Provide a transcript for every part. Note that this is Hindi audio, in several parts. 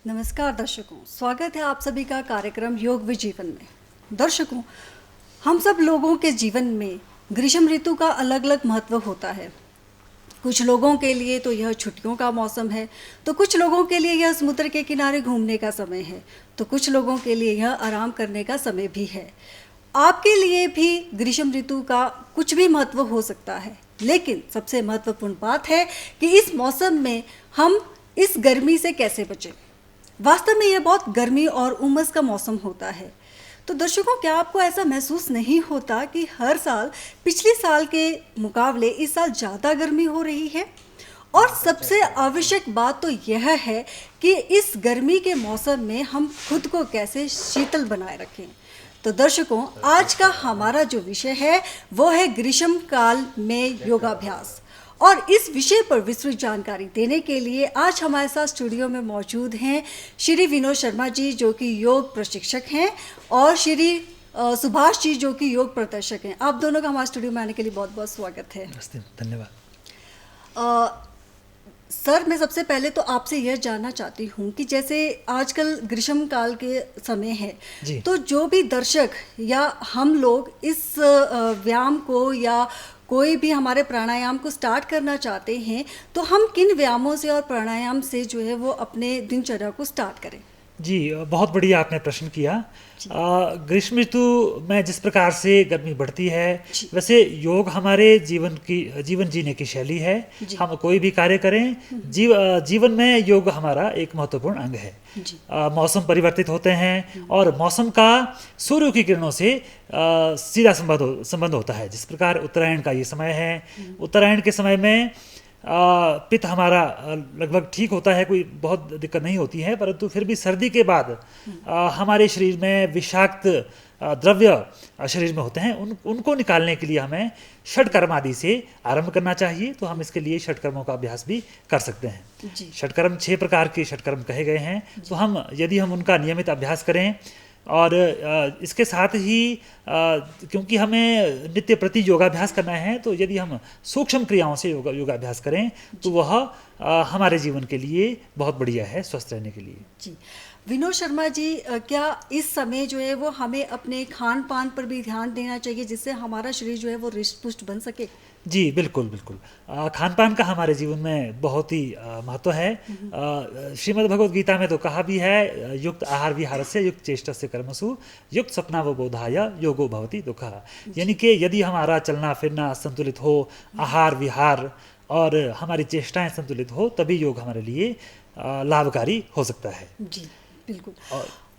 नमस्कार दर्शकों, स्वागत है आप सभी का कार्यक्रम योग विद जीवन में। दर्शकों, हम सब लोगों के जीवन में ग्रीष्म ऋतु का अलग अलग महत्व होता है। कुछ लोगों के लिए तो यह छुट्टियों का मौसम है, तो कुछ लोगों के लिए यह समुद्र के किनारे घूमने का समय है, तो कुछ लोगों के लिए यह आराम करने का समय भी है। आपके लिए भी ग्रीष्म ऋतु का कुछ भी महत्व हो सकता है, लेकिन सबसे महत्वपूर्ण बात है कि इस मौसम में हम इस गर्मी से कैसे बचें। वास्तव में यह बहुत गर्मी और उमस का मौसम होता है। तो दर्शकों, क्या आपको ऐसा महसूस नहीं होता कि हर साल पिछले साल के मुकाबले इस साल ज़्यादा गर्मी हो रही है? और सबसे आवश्यक बात तो यह है कि इस गर्मी के मौसम में हम खुद को कैसे शीतल बनाए रखें। तो दर्शकों, आज का हमारा जो विषय है वो है ग्रीष्म काल में योगाभ्यास। और इस विषय पर विस्तृत जानकारी देने के लिए आज हमारे साथ स्टूडियो में मौजूद हैं श्री विनोद शर्मा जी, जो कि योग प्रशिक्षक हैं, और श्री सुभाष जी, जो कि योग प्रदर्शक हैं। आप दोनों का हमारे स्टूडियो में आने के लिए बहुत बहुत स्वागत है। धन्यवाद। सर, मैं सबसे पहले तो आपसे यह जानना चाहती हूँ कि जैसे आजकल ग्रीष्म काल के समय है, तो जो भी दर्शक या हम लोग इस व्यायाम को या कोई भी हमारे प्राणायाम को स्टार्ट करना चाहते हैं, तो हम किन व्यायामों से और प्राणायाम से जो है वो अपने दिनचर्या को स्टार्ट करें? जी, बहुत बढ़िया आपने प्रश्न किया। ग्रीष्म ऋतु में जिस प्रकार से गर्मी बढ़ती है, वैसे योग हमारे जीवन जीने की शैली है। हम कोई भी कार्य करें, जीवन में योग हमारा एक महत्वपूर्ण अंग है। मौसम परिवर्तित होते हैं और मौसम का सूर्य की किरणों से सीधा संबंध होता है। जिस प्रकार उत्तरायण का ये समय है, उत्तरायण के समय में पित्त हमारा लगभग ठीक होता है, कोई बहुत दिक्कत नहीं होती है, परंतु फिर भी सर्दी के बाद हमारे शरीर में विषाक्त द्रव्य शरीर में होते हैं। उनको निकालने के लिए हमें षटकर्म आदि से आरंभ करना चाहिए। तो हम इसके लिए षटकर्मों का अभ्यास भी कर सकते हैं। षटकर्म 6 प्रकार के षटकर्म कहे गए हैं। तो यदि हम उनका नियमित अभ्यास करें और इसके साथ ही क्योंकि हमें नित्य प्रति योगाभ्यास करना है, तो यदि हम सूक्ष्म क्रियाओं से योगाभ्यास करें तो वह हमारे जीवन के लिए बहुत बढ़िया है, स्वस्थ रहने के लिए। जी, विनोद शर्मा जी, क्या इस समय जो है वो हमें अपने खान पान पर भी ध्यान देना चाहिए, जिससे हमारा शरीर जो है वो हृष्ट पुष्ट बन सके? जी बिल्कुल बिल्कुल। खान पान का हमारे जीवन में बहुत ही महत्व है। श्रीमद् भगवद गीता में तो कहा भी है, युक्त आहार विहारस्य युक्त चेष्टस्य कर्मसु युक्त स्वप्नावबोधाय योगो भवति दुःखः। यानी कि यदि हमारा चलना फिरना संतुलित हो, आहार विहार और हमारी चेष्टाएं संतुलित हो, तभी योग हमारे लिए लाभकारी हो सकता है। जी बिल्कुल।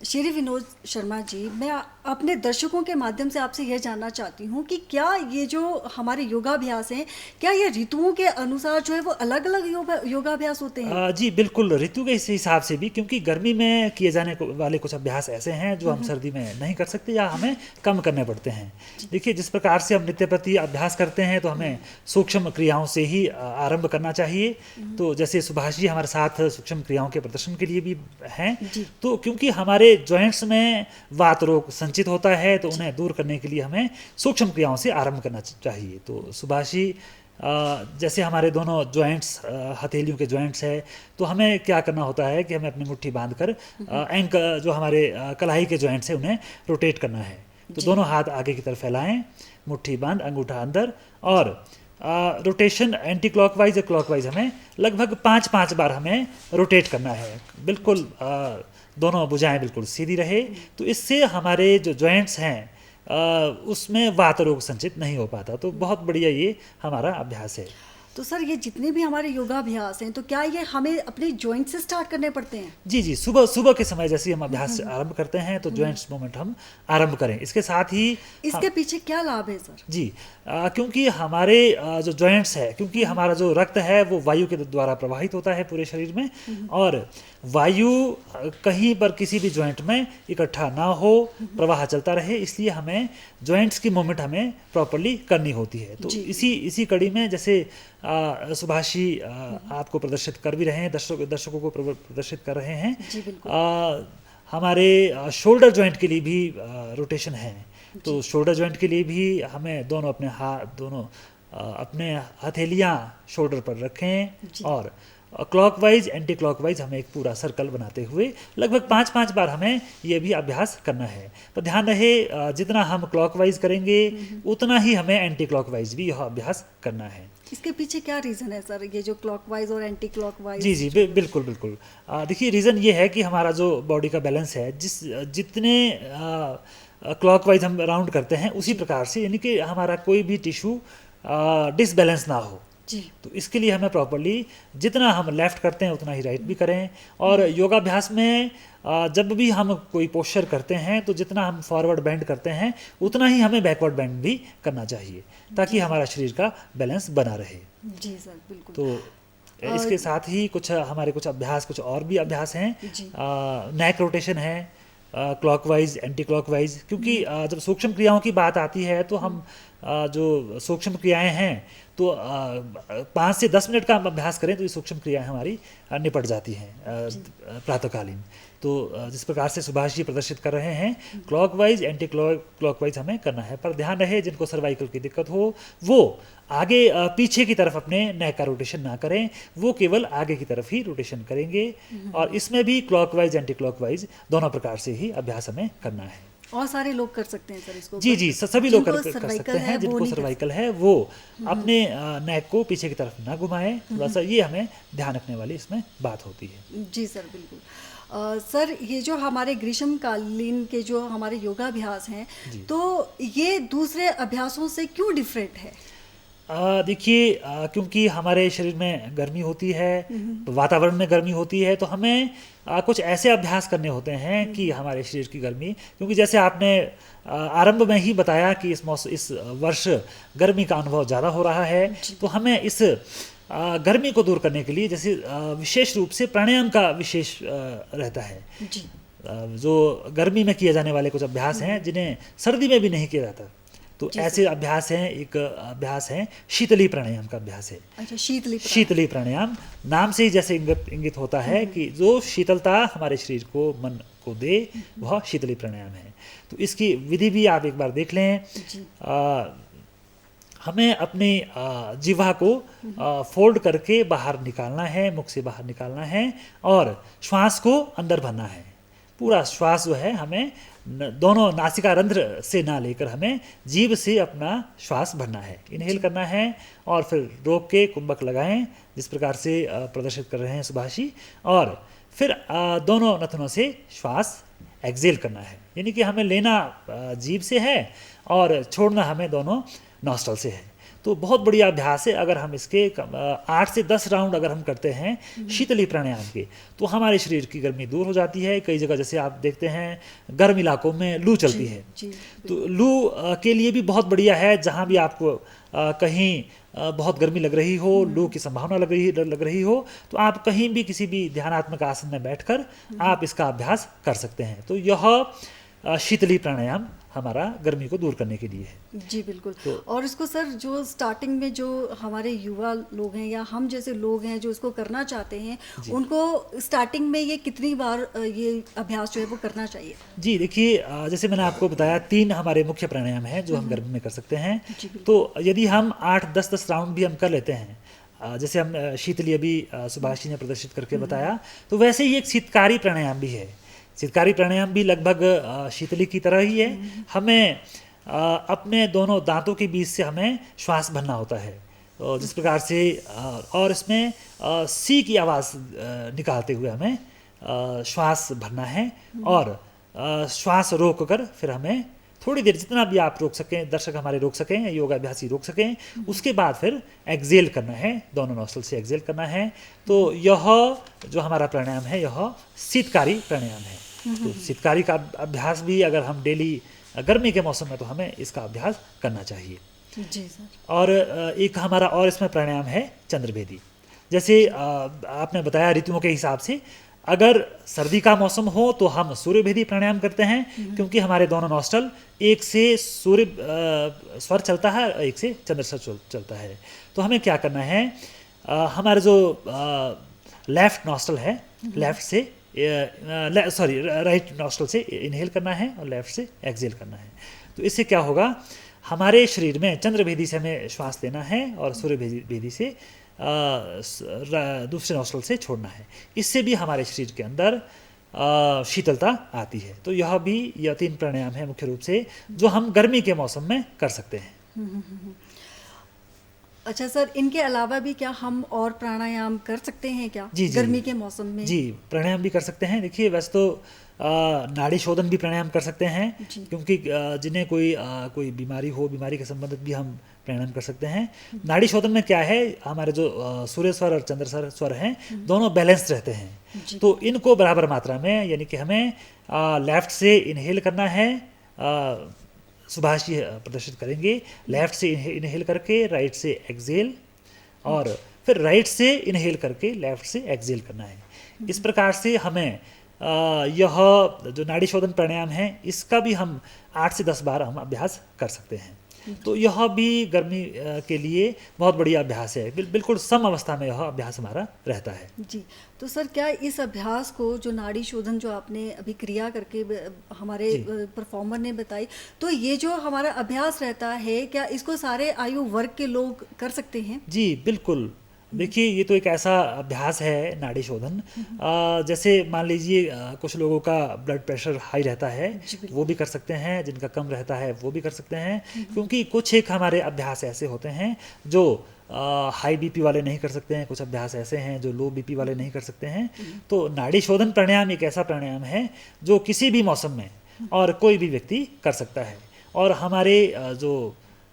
श्री विनोद शर्मा जी, मैं अपने दर्शकों के माध्यम से आपसे यह जानना चाहती हूँ कि क्या ये जो हमारे योगाभ्यास हैं, क्या ये ऋतुओं के अनुसार जो है वो अलग अलग योगाभ्यास होते हैं? जी बिल्कुल, ऋतु के हिसाब से भी, क्योंकि गर्मी में किए जाने वाले कुछ अभ्यास ऐसे हैं जो हम सर्दी में नहीं कर सकते या हमें कम करने पड़ते हैं। देखिए, जिस प्रकार से हम नित्य प्रति अभ्यास करते हैं तो हमें सूक्ष्म क्रियाओं से ही आरंभ करना चाहिए। तो जैसे सुभाष जी हमारे साथ सूक्ष्म क्रियाओं के प्रदर्शन के लिए भी हैं। तो क्योंकि हमारे जॉइंट्स में वात रोग संचित होता है, तो उन्हें दूर करने के लिए हमें सूक्ष्म क्रियाओं से आरंभ करना चाहिए। तो सुभाषी जैसे हमारे दोनों जॉइंट्स, हथेलियों के जॉइंट्स है, तो हमें क्या करना होता है कि हमें अपनी मुट्ठी बांधकर एंकल जो हमारे कलाई के जॉइंट्स है उन्हें रोटेट करना है। तो दोनों हाथ आगे की तरफ फैलाएं, मुट्ठी बांध, अंगूठा अंदर, और रोटेशन एंटी क्लॉकवाइज या क्लॉकवाइज हमें लगभग 5-5 बार हमें रोटेट करना है। बिल्कुल दोनों भुजाएं बिल्कुल सीधी रहे, तो इससे हमारे जो जॉइंट्स हैं उसमें वात रोग संचित नहीं हो पाता। तो बहुत बढ़िया ये हमारा अभ्यास है। तो सर, ये जितने भी हमारे योगाभ्यास हैं, तो क्या ये हमें अपने जॉइंट से स्टार्ट करने पड़ते हैं? जी, सुबह के समय जैसे हम अभ्यास आरंभ करते हैं तो जॉइंट्स मूवमेंट हम आरंभ करें। इसके साथ ही इसके पीछे क्या लाभ है सर? जी, क्योंकि हमारे जो जॉइंट्स है, क्योंकि हमारा जो रक्त है वो वायु के द्वारा प्रवाहित होता है पूरे शरीर में, और वायु कहीं पर किसी भी जॉइंट में इकट्ठा ना हो, प्रवाह चलता रहे, इसलिए हमें जॉइंट्स की मूवमेंट हमें प्रॉपर्ली करनी होती है। तो इसी कड़ी में जैसे सुभाषी आपको प्रदर्शित कर भी रहे हैं, दर्शकों को प्रदर्शित कर रहे हैं। हमारे शोल्डर जॉइंट के लिए भी रोटेशन है। तो शोल्डर जॉइंट के लिए भी हमें दोनों अपने हाथ, दोनों अपने हथेलियाँ शोल्डर पर रखें जी। और क्लॉकवाइज एंटी क्लॉकवाइज हमें एक पूरा सर्कल बनाते हुए लगभग 5-5 बार हमें ये भी अभ्यास करना है। पर ध्यान रहे जितना हम क्लॉकवाइज करेंगे उतना ही हमें एंटी क्लॉकवाइज भी यह अभ्यास करना है। इसके पीछे क्या रीज़न है सर, ये जो क्लॉकवाइज और एंटी क्लॉकवाइज? जी जी बिल्कुल बिल्कुल। देखिए रीज़न ये है कि हमारा जो बॉडी का बैलेंस है जितने क्लॉकवाइज हम राउंड करते हैं उसी प्रकार से, यानी कि हमारा कोई भी टिश्यू डिसबैलेंस ना हो। जी। तो इसके लिए हमें प्रॉपर्ली जितना हम लेफ्ट करते हैं उतना ही राइट भी करें। और योगाभ्यास में जब भी हम कोई पोस्चर करते हैं तो जितना हम फॉरवर्ड बेंड करते हैं उतना ही हमें बैकवर्ड बेंड भी करना चाहिए ताकि हमारा शरीर का बैलेंस बना रहे। जी सर बिल्कुल। तो इसके साथ ही कुछ हमारे कुछ और भी अभ्यास हैं। जी। नेक रोटेशन है, क्लॉकवाइज एंटी क्लॉकवाइज, क्योंकि जब सूक्ष्म क्रियाओं की बात आती है तो हम जो सूक्ष्म क्रियाएं हैं तो 5 से 10 मिनट का हम अभ्यास करें तो ये सूक्ष्म क्रियाएं हमारी निपट जाती हैं प्रातःकालीन। तो जिस प्रकार से सुभाष जी प्रदर्शित कर रहे हैं क्लॉकवाइज एंटी क्लॉकवाइज हमें करना है। पर ध्यान रहे जिनको सर्वाइकल की दिक्कत हो वो आगे पीछे की तरफ अपने नेक का रोटेशन ना करें, वो केवल आगे की तरफ ही रोटेशन करेंगे। और इसमें भी क्लॉकवाइज एंटी क्लॉकवाइज दोनों प्रकार से ही अभ्यास हमें करना है। और सारे लोग कर सकते हैं सर इसको? जी जी सभी लोग कर जिनको सकते हैं। है, जिनको सर्वाइकल है वो अपने नेक को पीछे की तरफ ना घुमाएं। थोड़ा सा ये हमें ध्यान रखने वाली इसमें बात होती है। जी सर बिल्कुल। सर ये जो हमारे ग्रीष्मकालीन के जो हमारे योगाभ्यास हैं तो ये दूसरे अभ्यासों से क्यों डिफरेंट है? देखिए क्योंकि हमारे शरीर में गर्मी होती है, वातावरण में गर्मी होती है, तो हमें कुछ ऐसे अभ्यास करने होते हैं कि हमारे शरीर की गर्मी, क्योंकि जैसे आपने आरंभ में ही बताया कि इस वर्ष गर्मी का अनुभव ज़्यादा हो रहा है, तो हमें इस गर्मी को दूर करने के लिए जैसे विशेष रूप से प्राणायाम का विशेष रहता है। जी। जो गर्मी में किए जाने वाले कुछ अभ्यास हैं जिन्हें सर्दी में भी नहीं किया जाता, तो ऐसे अभ्यास हैं। एक अभ्यास है शीतली प्राणायाम का अभ्यास है। अच्छा, शीतली प्राणायाम नाम से ही जैसे इंगित होता है कि जो शीतलता हमारे शरीर को मन को दे वह शीतली प्राणायाम है। तो इसकी विधि भी आप एक बार देख लें। हमें अपनी जिह्वा को फोल्ड करके बाहर निकालना है, मुख से बाहर निकालना है और श्वास को अंदर भरना है। पूरा श्वास जो है हमें दोनों नासिका रंध्र से ना लेकर हमें जीभ से अपना श्वास भरना है, इनहेल करना है और फिर रोक के कुंभक लगाएं जिस प्रकार से प्रदर्शित कर रहे हैं सुभाषी। और फिर दोनों नथनों से श्वास एक्सेल करना है, यानी कि हमें लेना जीभ से है और छोड़ना हमें दोनों नॉस्ट्रल से है। तो बहुत बढ़िया अभ्यास है। अगर हम इसके 8 से 10 राउंड अगर हम करते हैं शीतली प्राणायाम के तो हमारे शरीर की गर्मी दूर हो जाती है। कई जगह जैसे आप देखते हैं गर्म इलाकों में लू चलती है, तो लू के लिए भी बहुत बढ़िया है। जहाँ भी आपको कहीं बहुत गर्मी लग रही हो, लू की संभावना लग रही हो, तो आप कहीं भी किसी भी ध्यानात्मक आसन में बैठकर आप इसका अभ्यास कर सकते हैं। तो यह शीतली प्राणायाम हमारा गर्मी को दूर करने के लिए है। जी बिल्कुल। और इसको सर जो स्टार्टिंग में जो हमारे युवा लोग हैं या हम जैसे लोग हैं जो इसको करना चाहते हैं, उनको स्टार्टिंग में ये कितनी बार ये अभ्यास जो है वो करना चाहिए? जी देखिए जैसे मैंने आपको बताया 3 हमारे मुख्य प्राणायाम हैं जो हम गर्मी में कर सकते हैं। तो यदि हम 8-10 राउंड भी हम कर लेते हैं, जैसे हम शीतली अभी सुभाष जी ने प्रदर्शित करके बताया, तो वैसे ही एक शीतकारी प्राणायाम भी है। शीतकारी प्राणायाम भी लगभग शीतली की तरह ही है। हमें अपने दोनों दांतों के बीच से हमें श्वास भरना होता है जिस प्रकार से, और इसमें सी की आवाज़ निकालते हुए हमें श्वास भरना है और श्वास रोक कर फिर हमें थोड़ी देर जितना भी आप रोक सकें, दर्शक हमारे रोक सकें, योगाभ्यासी रोक सकें, उसके बाद फिर एक्सेल करना है, दोनों नॉस्ट्रल से एक्सेल करना है। तो यह जो हमारा प्राणायाम है यह शीतकारी प्राणायाम है। तो शीतकारी का अभ्यास भी अगर हम डेली गर्मी के मौसम में तो हमें इसका अभ्यास करना चाहिए। जी सर। और एक हमारा और इसमें प्राणायाम है चंद्रभेदी। जैसे आपने बताया ऋतुओं के हिसाब से, अगर सर्दी का मौसम हो तो हम सूर्यभेदी प्राणायाम करते हैं, क्योंकि हमारे दोनों नॉस्ट्रल एक से सूर्य स्वर चलता है और एक से चंद्र स्वर चलता है। तो हमें क्या करना है, हमारे जो लेफ्ट नॉस्ट्रल है, लेफ्ट से राइट नॉस्ट्रल से इनहेल करना है और लेफ्ट से एक्सेल करना है। तो इससे क्या होगा, हमारे शरीर में चंद्र भेदी से हमें श्वास लेना है और सूर्य भेदी से दूसरे नोस्ट्रल से छोड़ना है। इससे भी हमारे शरीर के अंदर शीतलता आती है। तो यह 3 प्राणायाम है मुख्य रूप से जो हम गर्मी के मौसम में कर सकते हैं। अच्छा सर, इनके अलावा भी क्या हम और प्राणायाम कर सकते हैं क्या? जी, जी, गर्मी के मौसम में? जी, प्राणायाम भी कर सकते हैं। देखिए वैसे तो नाड़ी शोधन भी प्राणायाम कर सकते हैं, क्योंकि जिन्हें कोई बीमारी हो, बीमारी के संबंधित भी हम प्राणायाम कर सकते हैं। नाड़ी शोधन में क्या है, हमारे जो सूर्य स्वर और चंद्र स्वर हैं दोनों बैलेंस रहते हैं। तो इनको बराबर मात्रा में, यानी कि हमें लेफ्ट से इनहेल करना है, सुभाष जी प्रदर्शित करेंगे, लेफ्ट से इनहेल करके राइट से एक्सेल, और फिर राइट से इनहेल करके लेफ्ट से एक्सेल करना है। इस प्रकार से हमें यह जो नाड़ी शोधन प्राणायाम है इसका भी हम 8 से 10 बार हम अभ्यास कर सकते हैं। तो यह भी गर्मी के लिए बहुत बढ़िया अभ्यास है। बिल्कुल सम अवस्था में यह अभ्यास हमारा रहता है। जी, तो सर क्या इस अभ्यास को, जो नाड़ी शोधन जो आपने अभी क्रिया करके हमारे परफॉर्मर ने बताई, तो ये जो हमारा अभ्यास रहता है, क्या इसको सारे आयु वर्ग के लोग कर सकते हैं? जी बिल्कुल। देखिए ये तो एक ऐसा अभ्यास है नाड़ी शोधन, जैसे मान लीजिए कुछ लोगों का ब्लड प्रेशर हाई रहता है, वो भी कर सकते हैं, जिनका कम रहता है वो भी कर सकते हैं, क्योंकि कुछ एक हमारे अभ्यास ऐसे होते हैं जो हाई बीपी वाले नहीं कर सकते हैं, कुछ अभ्यास ऐसे हैं जो लो बीपी वाले नहीं कर सकते हैं। तो नाड़ी शोधन प्राणायाम एक ऐसा प्राणायाम है जो किसी भी मौसम में और कोई भी व्यक्ति कर सकता है, और हमारे जो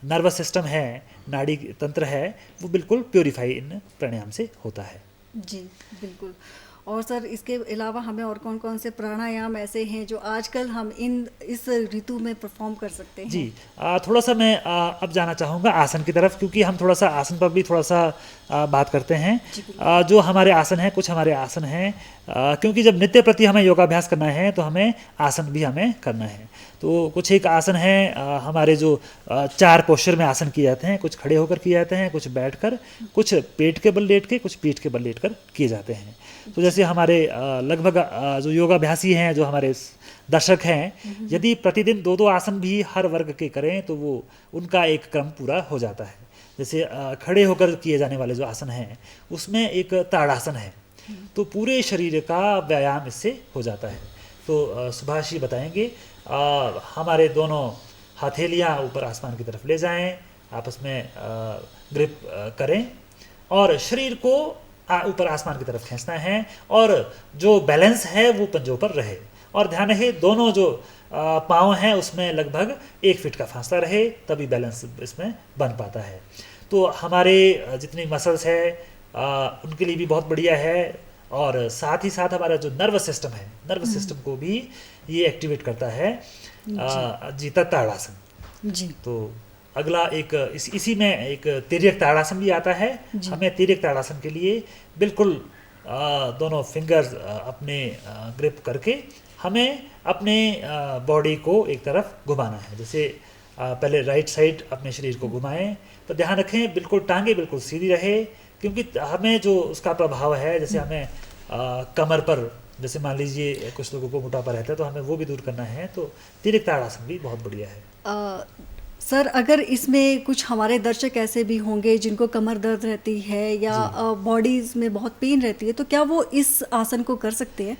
नर्वस सिस्टम है, नाड़ी तंत्र है, वो बिल्कुल प्योरीफाई इन प्राणायाम से होता है। जी बिल्कुल। और सर इसके अलावा हमें और कौन कौन से प्राणायाम ऐसे हैं जो आजकल हम इस ऋतु में परफॉर्म कर सकते हैं? जी थोड़ा सा मैं अब जाना चाहूँगा आसन की तरफ, क्योंकि हम थोड़ा सा आसन पर भी थोड़ा सा बात करते हैं। जो हमारे आसन हैं, कुछ हमारे आसन हैं, क्योंकि जब नित्य प्रति हमें योगाभ्यास करना है तो हमें आसन भी हमें करना है। तो कुछ एक आसन हैं हमारे जो 4 पोस्चर में आसन किए जाते हैं, कुछ खड़े होकर किए जाते हैं, कुछ बैठकर, कुछ पेट के बल लेट के, कुछ पीठ के बल लेट कर किए जाते हैं। तो जैसे हमारे लगभग जो योगाभ्यासी हैं, जो हमारे दर्शक हैं, यदि प्रतिदिन 2-2 आसन भी हर वर्ग के करें तो वो उनका एक क्रम पूरा हो जाता है। जैसे खड़े होकर किए जाने वाले जो आसन हैं उसमें एक ताड़ासन है, तो पूरे शरीर का व्यायाम इससे हो जाता है। तो सुभाष जी बताएंगे, हमारे दोनों हथेलियाँ ऊपर आसमान की तरफ ले जाएं, आपस में ग्रिप करें और शरीर को ऊपर आसमान की तरफ खींचना है, और जो बैलेंस है वो पंजों पर रहे। और ध्यान रहे दोनों जो पाँव हैं उसमें लगभग 1 फीट का फासला रहे, तभी बैलेंस इसमें बन पाता है। तो हमारे जितनी मसल्स है उनके लिए भी बहुत बढ़िया है, और साथ ही साथ हमारा जो नर्वस सिस्टम है, नर्वस सिस्टम को भी ये एक्टिवेट करता है। जीता ताड़ासन जी। तो अगला एक इसी में एक तिर्यक ताड़ासन भी आता है। हमें तिर्यक ताड़ासन के लिए बिल्कुल दोनों फिंगर्स अपने ग्रिप करके हमें अपने बॉडी को एक तरफ घुमाना है। जैसे पहले राइट साइड अपने शरीर को घुमाएं, तो ध्यान रखें बिल्कुल टांगे बिल्कुल सीधी रहे, क्योंकि हमें जो उसका प्रभाव है, जैसे हमें कमर पर, जैसे मान लीजिए कुछ लोगों को मोटापा रहता है तो हमें वो भी दूर करना है। तो तिर्यक ताड़ासन भी बहुत बढ़िया है। सर अगर इसमें कुछ हमारे दर्शक ऐसे भी होंगे जिनको कमर दर्द रहती है या बॉडीज में बहुत पेन रहती है, तो क्या वो इस आसन को कर सकते हैं?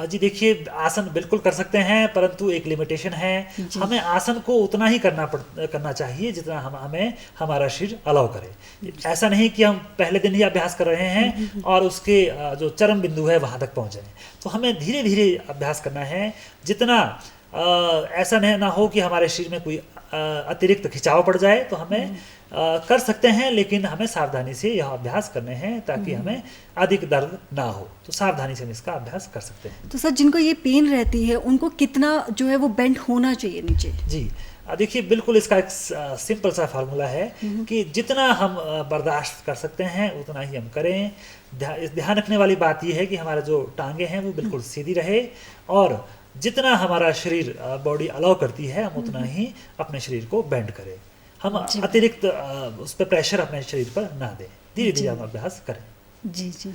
जी देखिए, आसन बिल्कुल कर सकते हैं, परंतु एक लिमिटेशन है। हमें आसन को उतना ही करना चाहिए जितना हमें हमारा शरीर अलाउ करे। ऐसा नहीं कि हम पहले दिन ही अभ्यास कर रहे हैं और उसके जो चरम बिंदु है वहाँ तक पहुँच जाए। तो हमें धीरे धीरे अभ्यास करना है, जितना ऐसा ना हो कि हमारे शरीर में कोई अतिरिक्त खिंचाव पड़ जाए। तो हमें कर सकते हैं, लेकिन हमें सावधानी से यह अभ्यास करने हैं ताकि हमें अधिक दर्द ना हो। तो सावधानी से हम इसका अभ्यास कर सकते हैं। तो सर जिनको ये पेन रहती है उनको कितना जो है वो बेंड होना चाहिए नीचे? जी देखिए, बिल्कुल इसका एक सिंपल सा फार्मूला है कि जितना हम बर्दाश्त कर सकते हैं उतना ही हम करें। ध्यान रखने वाली बात यह है कि हमारा जो टांगे हैं वो बिल्कुल सीधी रहे, और जितना हमारा शरीर बॉडी अलाउ करती है हम उतना ही अपने शरीर को बेंड करें। हम अतिरिक्त उस पर प्रेशर अपने शरीर पर ना दें, धीरे धीरे हम अभ्यास करें। जी जी।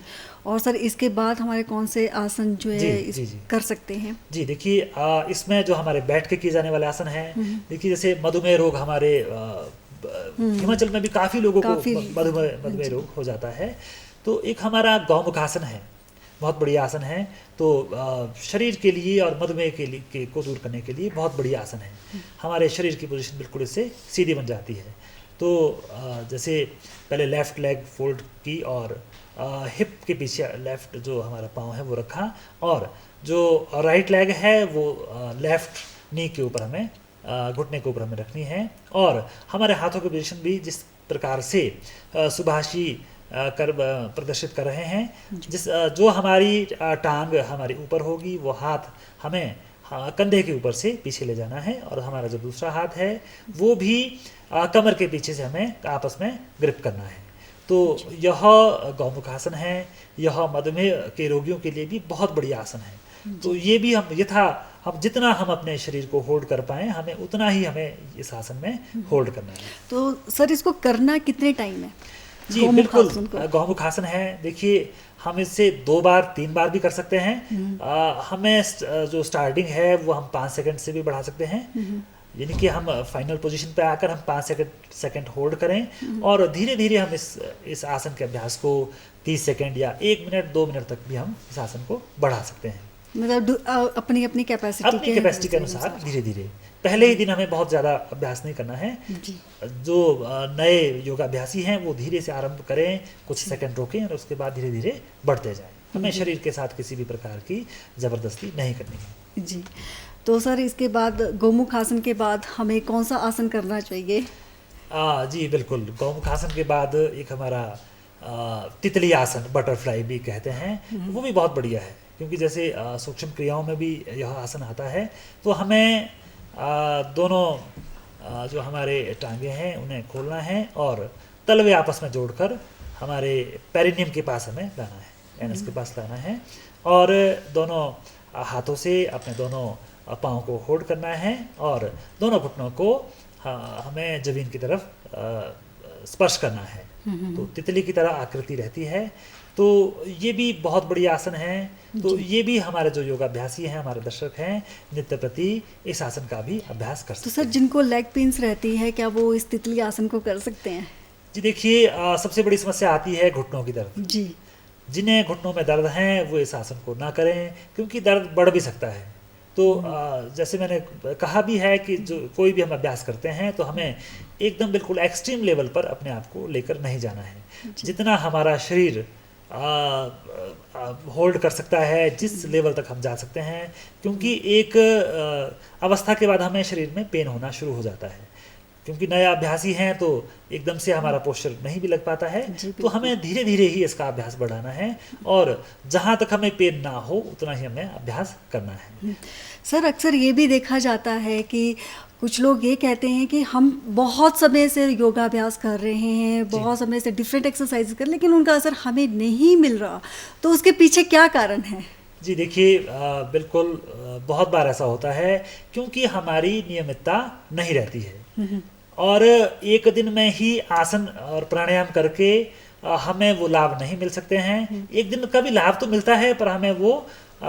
और सर इसके बाद हमारे कौन से आसन जो जी है जी जी कर सकते हैं? जी देखिए, इसमें जो हमारे बैठ के किए जाने वाले आसन हैं, देखिए जैसे मधुमेह रोग हमारे हिमाचल में भी काफ़ी लोगों को काफ़ी। मधुमेह मधुमेह रोग हो जाता है। तो एक हमारा गौमुखासन है, बहुत बढ़िया आसन है। तो शरीर के लिए और मधुमेह को दूर करने के लिए बहुत बढ़िया आसन है। हमारे शरीर की पोजीशन बिल्कुल इससे सीधी बन जाती है। तो जैसे पहले लेफ़्ट लेग फोल्ड की और हिप के पीछे लेफ़्ट जो हमारा पाँव है वो रखा, और जो राइट लेग है वो लेफ़्ट नी के ऊपर हमें घुटने के ऊपर हमें रखनी है। और हमारे हाथों की पोजीशन भी जिस प्रकार से सुभाषी प्रदर्शित कर रहे हैं, जो हमारी टांग हमारी ऊपर होगी, वो हाथ हमें कंधे के ऊपर से पीछे ले जाना है, और हमारा जो दूसरा हाथ है वो भी कमर के पीछे से हमें आपस में ग्रिप करना है। तो यह गौमुखासन है, यह मधुमेह के रोगियों के लिए भी बहुत बढ़िया आसन है। तो ये भी हम जितना हम अपने शरीर को होल्ड कर पाएँ, हमें उतना ही हमें इस आसन में होल्ड करना है। तो सर इसको करना कितने टाइम है? जी बिल्कुल, गौमुखासन है, देखिए हम इससे 2 बार 3 बार भी कर सकते हैं। हमें जो स्टार्टिंग है वो हम 5 सेकंड से भी बढ़ा सकते हैं, यानी कि हम फाइनल पोजीशन पे आकर हम 5 सेकंड होल्ड करें, और धीरे धीरे हम इस आसन के अभ्यास को 30 सेकंड या 1 मिनट 2 मिनट तक भी हम इस आसन को बढ़ा सकते हैं। मतलब अपनी अपनी कैपेसिटी के अनुसार धीरे धीरे। पहले ही दिन हमें बहुत ज़्यादा अभ्यास नहीं करना है। जी। जो नए योगाभ्यासी हैं वो धीरे से आरंभ करें, कुछ सेकंड रोकें और उसके बाद धीरे धीरे बढ़ते जाएं। हमें शरीर के साथ किसी भी प्रकार की ज़बरदस्ती नहीं करनी है। जी। तो सर इसके बाद गौमुख आसन के बाद हमें कौन सा आसन करना चाहिए? जी बिल्कुल, गौमुख आसन के बाद एक हमारा तितली आसन, बटरफ्लाई भी कहते हैं, वो भी बहुत बढ़िया है, क्योंकि जैसे सूक्ष्म क्रियाओं में भी यह आसन आता है। तो हमें दोनों जो हमारे टांगे हैं उन्हें खोलना है, और तलवे आपस में जोड़कर हमारे पेरिनियम के पास हमें लाना है, एनस के पास लाना है, और दोनों हाथों से अपने दोनों पाँव को होल्ड करना है, और दोनों घुटनों को हमें जमीन की तरफ स्पर्श करना है। तो तितली की तरह आकृति रहती है। तो ये भी बहुत बढ़िया आसन है। तो ये भी हमारे जो योगाभ्यासी हैं, हमारे दर्शक हैं, नित्य प्रति इस आसन का भी अभ्यास कर सकते हैं। तो सर जिनको लेग पेन्स रहती है, क्या वो इस तितली आसन को कर सकते हैं? जी देखिए, सबसे बड़ी समस्या आती है घुटनों की दर्द। जी। जिन्हें घुटनों में दर्द हैं वो इस आसन को ना करें, क्योंकि दर्द बढ़ भी सकता है। तो जैसे मैंने कहा भी है कि जो कोई भी हम अभ्यास करते हैं तो हमें एकदम बिल्कुल एक्सट्रीम लेवल पर अपने आप को लेकर नहीं जाना है। जितना हमारा शरीर होल्ड कर सकता है, जिस लेवल तक हम जा सकते हैं, क्योंकि एक अवस्था के बाद हमें शरीर में पेन होना शुरू हो जाता है, क्योंकि नया अभ्यासी हैं तो एकदम से हमारा पोस्चर नहीं भी लग पाता है। तो हमें धीरे धीरे ही इसका अभ्यास बढ़ाना है, और जहाँ तक हमें पेन ना हो उतना ही हमें अभ्यास करना है। सर अक्सर ये भी देखा जाता है कि कुछ लोग ये कहते हैं कि हम बहुत समय से योगाभ्यास कर रहे हैं, बहुत समय से डिफरेंट एक्सरसाइज कर, लेकिन उनका असर हमें नहीं मिल रहा। तो उसके पीछे क्या कारण है? जी देखिए, बिल्कुल बहुत बार ऐसा होता है, क्योंकि हमारी नियमितता नहीं रहती है, और एक दिन में ही आसन और प्राणायाम करके हमें वो लाभ नहीं मिल सकते हैं। एक दिन का भी लाभ तो मिलता है, पर हमें वो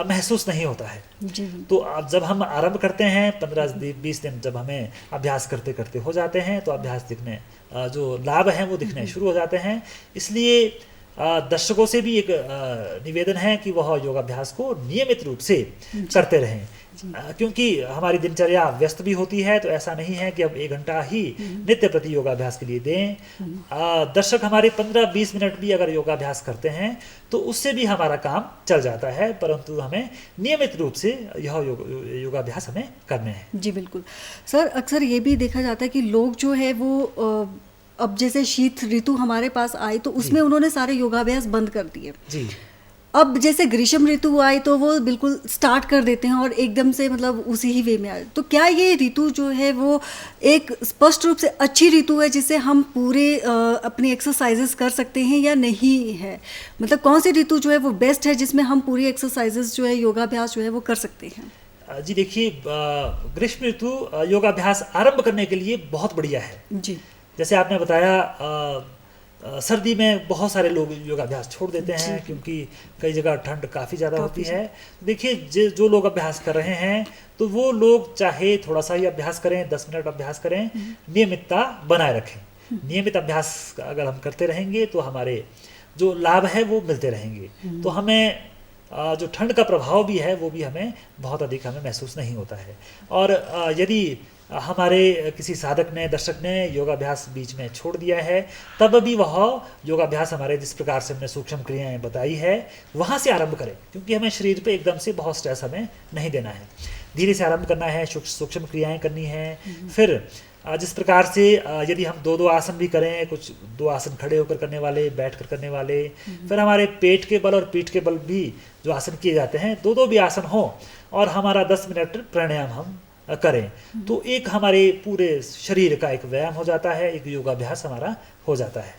महसूस नहीं होता है। जी। तो अब जब हम आरंभ करते हैं 15-20 दिन जब हमें अभ्यास करते करते हो जाते हैं, तो अभ्यास दिखने जो लाभ हैं वो दिखने शुरू हो जाते हैं। इसलिए दर्शकों से भी एक निवेदन है कि वह योगाभ्यास को नियमित रूप से करते रहें, क्योंकि हमारी दिनचर्या व्यस्त भी होती है। तो ऐसा नहीं है कि अब 1 घंटा ही नित्य प्रति योगाभ्यास के लिए दें। दर्शक हमारे 15-20 मिनट भी अगर योगाभ्यास करते हैं तो उससे भी हमारा काम चल जाता है, परंतु हमें नियमित रूप से यह योगाभ्यास हमें करने हैं। जी बिल्कुल। सर अक्सर ये भी देखा जाता है कि लोग जो है वो अब जैसे शीत ऋतु हमारे पास आई तो उसमें उन्होंने सारे योगाभ्यास बंद कर दिए। जी। अब जैसे ग्रीष्म ऋतु आई तो वो बिल्कुल स्टार्ट कर देते हैं और एकदम से मतलब उसी ही वे में आए। तो क्या ये ऋतु जो है वो एक स्पष्ट रूप से अच्छी ऋतु है जिससे हम पूरे अपनी एक्सरसाइजेस कर सकते हैं या नहीं है? मतलब कौन सी ऋतु जो है वो बेस्ट है जिसमें हम पूरी एक्सरसाइजेस जो है योगाभ्यास जो है वो कर सकते हैं? जी देखिए, ग्रीष्म ऋतु योगाभ्यास आरंभ करने के लिए बहुत बढ़िया है। जी। जैसे आपने बताया सर्दी में बहुत सारे लोग योगाभ्यास छोड़ देते हैं क्योंकि कई जगह ठंड काफ़ी ज़्यादा होती है। देखिए जो लोग अभ्यास कर रहे हैं तो वो लोग चाहे थोड़ा सा ही अभ्यास करें, 10 मिनट अभ्यास करें, नियमितता बनाए रखें। नियमित अभ्यास अगर हम करते रहेंगे तो हमारे जो लाभ है वो मिलते रहेंगे। तो हमें जो ठंड का प्रभाव भी है वो भी हमें बहुत अधिक हमें महसूस नहीं होता है। और यदि हमारे किसी साधक ने, दर्शक ने योगाभ्यास बीच में छोड़ दिया है, तब भी वह योगाभ्यास हमारे जिस प्रकार से हमने सूक्ष्म क्रियाएं बताई है वहाँ से आरंभ करें, क्योंकि हमें शरीर पे एकदम से बहुत स्ट्रेस हमें नहीं देना है। धीरे से आरंभ करना है, सूक्ष्म क्रियाएं करनी है। फिर जिस प्रकार से यदि हम 2-2 आसन भी करें, कुछ 2 आसन खड़े होकर करने वाले, बैठ कर करने वाले, फिर हमारे पेट के बल और पीठ के बल भी जो आसन किए जाते हैं, 2-2 भी आसन हो और हमारा 10 मिनट प्राणायाम हम करें, तो एक हमारे पूरे शरीर का एक व्यायाम हो जाता है, एक योगाभ्यास हमारा हो जाता है।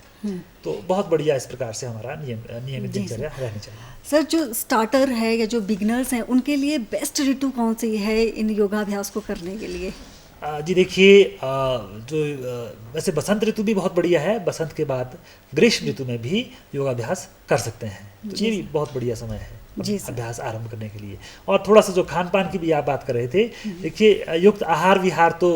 तो बहुत बढ़िया इस प्रकार से हमारा नियमित दिनचर्या रहनी चाहिए। सर, जो स्टार्टर है या जो बिगनर्स हैं उनके लिए बेस्ट ऋतु कौन सी है इन योगाभ्यास को करने के लिए? जी देखिए, वैसे बसंत ऋतु भी बहुत बढ़िया है। बसंत के बाद ग्रीष्म ऋतु में भी योगाभ्यास कर सकते हैं, तो ये भी बहुत बढ़िया समय है अभ्यास आरंभ करने के लिए। और थोड़ा सा जो खान पान की भी आप बात कर रहे थे, देखिए युक्त आहार विहार तो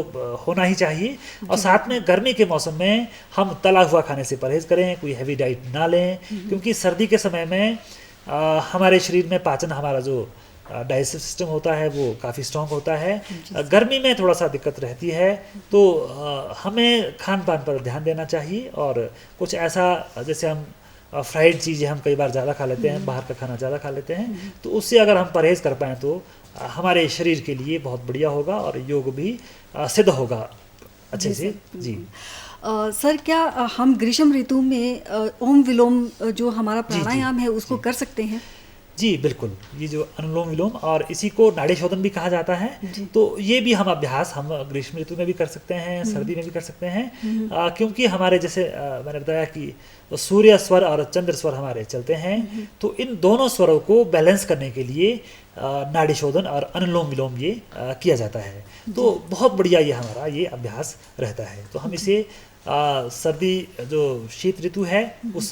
होना ही चाहिए, और साथ में गर्मी के मौसम में हम तला हुआ खाने से परहेज करें, कोई हैवी डाइट ना लें, क्योंकि सर्दी के समय में हमारे शरीर में पाचन, हमारा जो डाइजेस्टिव सिस्टम होता है वो काफ़ी स्ट्रॉन्ग होता है। गर्मी में थोड़ा सा दिक्कत रहती है, तो हमें खान पान पर ध्यान देना चाहिए। और कुछ ऐसा, जैसे हम फ्राइड चीज़ें हम कई बार ज़्यादा खा लेते हैं, बाहर का खाना ज़्यादा खा लेते हैं, तो उससे अगर हम परहेज़ कर पाएँ तो हमारे शरीर के लिए बहुत बढ़िया होगा और योग भी सिद्ध होगा अच्छे से। जी सर, क्या हम ग्रीष्म ऋतु में ओम विलोम जो हमारा प्राणायाम है उसको कर सकते हैं? जी बिल्कुल, ये जो अनुलोम विलोम और इसी को नाड़ी शोधन भी कहा जाता है, तो ये भी हम अभ्यास हम ग्रीष्म ऋतु में भी कर सकते हैं, सर्दी में भी कर सकते हैं, क्योंकि हमारे जैसे मैंने बताया कि सूर्य स्वर और चंद्र स्वर हमारे चलते हैं, तो इन दोनों स्वरों को बैलेंस करने के लिए नाड़ी शोधन और अनुलोम विलोम ये किया जाता है। तो बहुत बढ़िया ये हमारा ये अभ्यास रहता है। तो हम इसे सर्दी जो शीत ऋतु है उस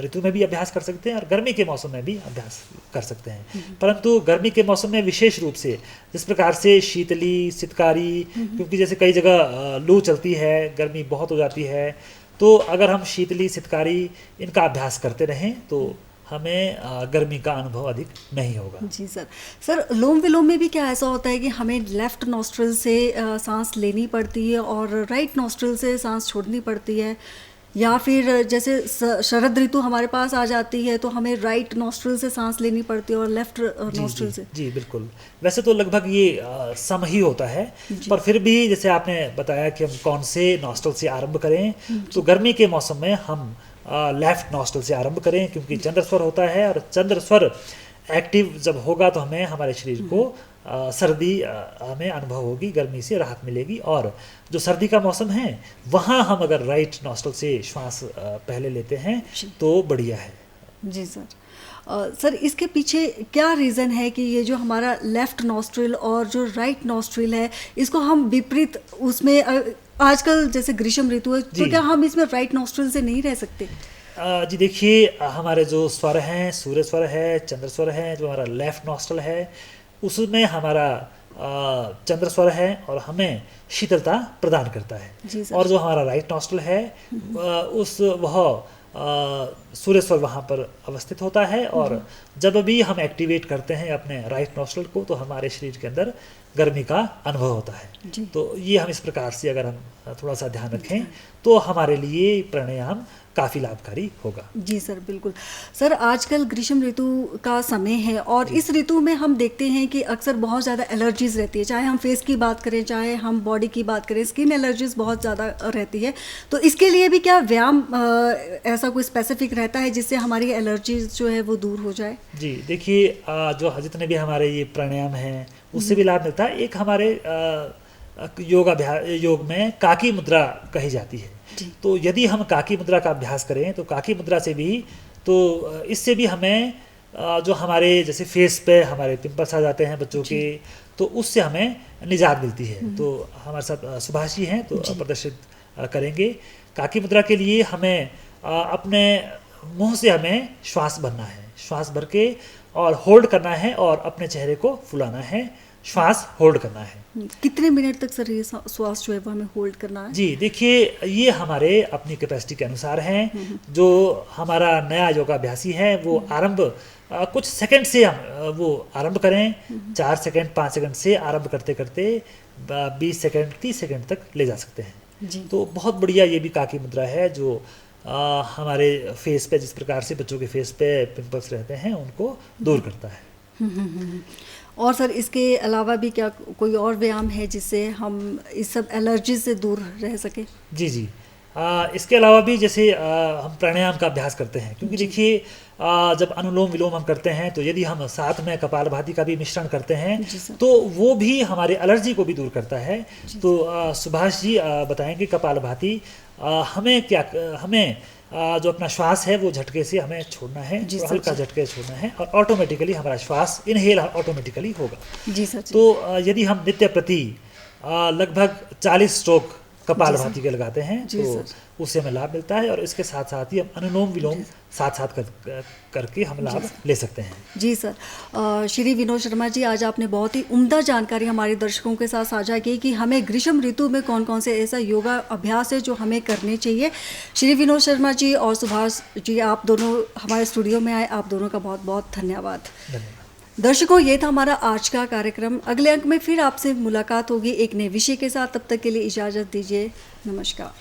ऋतु में भी अभ्यास कर सकते हैं और गर्मी के मौसम में भी अभ्यास कर सकते हैं। परंतु गर्मी के मौसम में विशेष रूप से जिस प्रकार से शीतली, सितकारी, क्योंकि जैसे कई जगह लू चलती है, गर्मी बहुत हो जाती है, तो अगर हम शीतली, सितकारी इनका अभ्यास करते रहें तो हमें गर्मी का अनुभव अधिक नहीं होगा। जी सर। सर, लोम विलोम में भी क्या ऐसा होता है कि हमें लेफ्ट नॉस्ट्रिल से सांस लेनी पड़ती है और राइट नॉस्ट्रिल से सांस छोड़नी पड़ती है, या फिर जैसे शरद ऋतु हमारे पास आ जाती है तो हमें राइट नॉस्ट्रिल से सांस लेनी पड़ती है और लेफ्ट नॉस्ट्रिल से? जी बिल्कुल, वैसे तो लगभग ये सम ही होता है, पर फिर भी जैसे आपने बताया कि हम कौन से नॉस्ट्रिल से आरंभ करें, तो गर्मी के मौसम में हम लेफ्ट नॉस्ट्रिल से आरंभ करें, क्योंकि चंद्र स्वर होता है और चंद्र स्वर एक्टिव जब होगा तो हमें हमारे शरीर को सर्दी हमें अनुभव होगी, गर्मी से राहत मिलेगी। और जो सर्दी का मौसम है वहाँ हम अगर राइट नॉस्ट्रिल से श्वास पहले लेते हैं तो बढ़िया है। जी सर। सर, इसके पीछे क्या रीज़न है कि ये जो हमारा लेफ़्ट नॉस्ट्रिल और जो राइट नॉस्ट्रिल है इसको हम विपरीत उसमें आजकल जैसे ग्रीष्म ऋतु है तो क्या हम इसमें राइट नॉस्ट्रिल से नहीं रह सकते? जी देखिए, हमारे जो स्वर हैं, सूर्य स्वर है, चंद्र स्वर है, जो हमारा लेफ़्ट नॉस्ट्रिल है उसमें हमारा चंद्र स्वर है और हमें शीतलता प्रदान करता है। और जो हमारा राइट नॉस्ट्रिल है वह सूर्य स्वर वहाँ पर अवस्थित होता है, और जब भी हम एक्टिवेट करते हैं अपने राइट नॉस्ट्रिल को तो हमारे शरीर के अंदर गर्मी का अनुभव होता है। तो ये हम इस प्रकार से अगर हम थोड़ा सा ध्यान रखें तो हमारे लिए प्राणायाम काफ़ी लाभकारी होगा। जी सर, बिल्कुल। सर, आजकल ग्रीष्म ऋतु का समय है और इस ऋतु में हम देखते हैं कि अक्सर बहुत ज़्यादा एलर्जीज़ रहती है, चाहे हम फेस की बात करें, चाहे हम बॉडी की बात करें, स्किन एलर्जीज़ बहुत ज़्यादा रहती है। तो इसके लिए भी क्या व्यायाम ऐसा कोई स्पेसिफिक रहता है जिससे हमारी एलर्जीज जो है वो दूर हो जाए? जी देखिए, जो जितने भी हमारे ये प्राणायाम हैं उससे भी लाभ मिलता है। एक हमारे योग में काकी मुद्रा कही जाती है, तो यदि हम काकी मुद्रा का अभ्यास करें तो काकी मुद्रा से भी, तो इससे भी हमें जो हमारे जैसे फेस पे हमारे पिंपल्स आ जाते हैं बच्चों के, तो उससे हमें निजात मिलती है। तो हमारे साथ सुभाष जी हैं तो प्रदर्शित करेंगे। काकी मुद्रा के लिए हमें अपने मुंह से हमें श्वास भरना है, श्वास भर के और होल्ड करना है और अपने चेहरे को फुलाना है, श्वास होल्ड करना है। कितने मिनट तक सर ये श्वास जो है वो हमें होल्ड करना है? जी देखिए, ये हमारे अपनी कैपेसिटी के अनुसार है। जो हमारा नया योगाभ्यासी है वो आरंभ कुछ सेकंड से हम वो आरंभ करें, 4 सेकंड 5 सेकंड से आरंभ करते करते 20 सेकंड 30 सेकंड तक ले जा सकते हैं। जी। तो बहुत बढ़िया ये भी काकी मुद्रा है जो हमारे फेस पे, जिस प्रकार से बच्चों के फेस पे पिंपल्स रहते हैं उनको दूर करता है। और सर इसके अलावा भी क्या कोई और व्यायाम है जिससे हम इस सब एलर्जी से दूर रह सके? जी जी, इसके अलावा भी जैसे हम प्राणायाम का अभ्यास करते हैं, क्योंकि देखिए जब अनुलोम विलोम हम करते हैं तो यदि हम साथ में कपालभाति का भी मिश्रण करते हैं तो वो भी हमारे एलर्जी को भी दूर करता है। तो सुभाष जी बताएंगे कपालभाति हमें क्या, हमें जो अपना श्वास है वो झटके से हमें छोड़ना है, तो हल्का झटके छोड़ना है और ऑटोमेटिकली हमारा श्वास इनहेल ऑटोमेटिकली होगा। जी सर। तो यदि हम नित्य प्रति लगभग 40 स्ट्रोक कपालभाति के लगाते हैं तो उससे हमें लाभ मिलता है, और इसके साथ साथ ही हम अनुलोम विलोम साथ साथ करके हम लाभ ले सकते हैं। जी सर। श्री विनोद शर्मा जी, आज आपने बहुत ही उम्दा जानकारी हमारे दर्शकों के साथ साझा की कि हमें ग्रीष्म ऋतु में कौन कौन से ऐसा योगा अभ्यास है जो हमें करने चाहिए। श्री विनोद शर्मा जी और सुभाष जी, आप दोनों हमारे स्टूडियो में आए, आप दोनों का बहुत बहुत धन्यवाद। दर्शकों, ये था हमारा आज का कार्यक्रम। अगले अंक में फिर आपसे मुलाकात होगी एक नए विषय के साथ। तब तक के लिए इजाज़त दीजिए। नमस्कार।